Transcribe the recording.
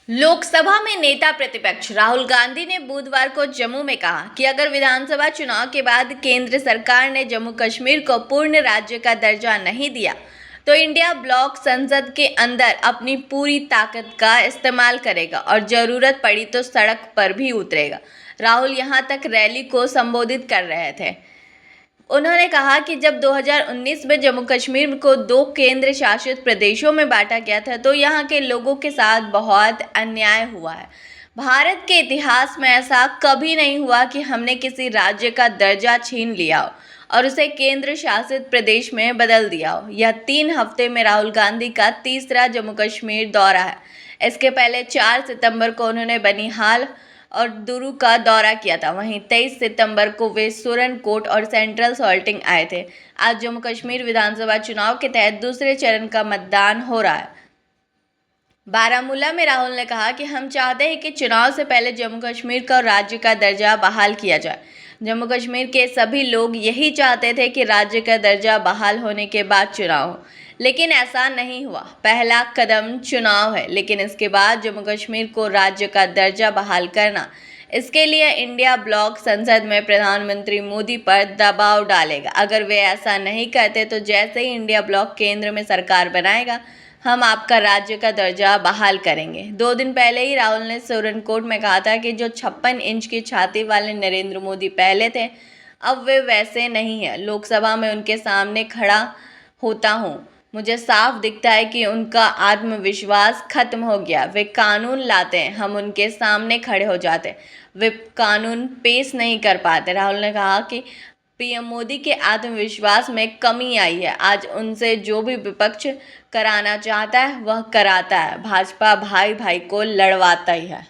लोकसभा में नेता प्रतिपक्ष राहुल गांधी ने बुधवार को जम्मू में कहा कि अगर विधानसभा चुनाव के बाद केंद्र सरकार ने जम्मू कश्मीर को पूर्ण राज्य का दर्जा नहीं दिया तो इंडिया ब्लॉक संसद के अंदर अपनी पूरी ताकत का इस्तेमाल करेगा और जरूरत पड़ी तो सड़क पर भी उतरेगा। राहुल यहां तक रैली को संबोधित कर रहे थे। उन्होंने कहा कि जब 2019 में जम्मू कश्मीर को 2 केंद्र शासित प्रदेशों में बांटा गया था तो यहाँ के लोगों के साथ बहुत अन्याय हुआ है। भारत के इतिहास में ऐसा कभी नहीं हुआ कि हमने किसी राज्य का दर्जा छीन लिया हो और उसे केंद्र शासित प्रदेश में बदल दिया हो। यह 3 हफ्ते में राहुल गांधी का तीसरा जम्मू कश्मीर दौरा है। इसके पहले 4 सितंबर को उन्होंने बनिहाल और दुरू का दौरा किया था। वहीं 23 सितंबर को वे सुरनकोट और सेंट्रल सॉल्टिंग आए थे। आज जम्मू कश्मीर विधानसभा चुनाव के तहत दूसरे चरण का मतदान हो रहा है। बारामूला में राहुल ने कहा कि हम चाहते हैं कि चुनाव से पहले जम्मू कश्मीर का राज्य का दर्जा बहाल किया जाए। जम्मू कश्मीर के सभी लोग यही चाहते थे कि राज्य का दर्जा बहाल होने के बाद चुनाव हो, लेकिन ऐसा नहीं हुआ। पहला कदम चुनाव है, लेकिन इसके बाद जम्मू कश्मीर को राज्य का दर्जा बहाल करना, इसके लिए इंडिया ब्लॉक संसद में प्रधानमंत्री मोदी पर दबाव डालेगा। अगर वे ऐसा नहीं करते तो जैसे ही इंडिया ब्लॉक केंद्र में सरकार बनाएगा, हम आपका राज्य का दर्जा बहाल करेंगे। 2 दिन पहले ही राहुल ने सुरनकोट में कहा था कि जो 56 इंच की छाती वाले नरेंद्र मोदी पहले थे, अब वे वैसे नहीं हैं। लोकसभा में उनके सामने खड़ा होता हूँ, मुझे साफ दिखता है कि उनका आत्मविश्वास खत्म हो गया। वे कानून लाते हैं, हम उनके सामने खड़े हो जाते हैं, वे कानून पेश नहीं कर पाते। राहुल ने कहा कि पीएम मोदी के आत्मविश्वास में कमी आई है। आज उनसे जो भी विपक्ष कराना चाहता है वह कराता है। भाजपा भाई भाई को लड़वाता ही है।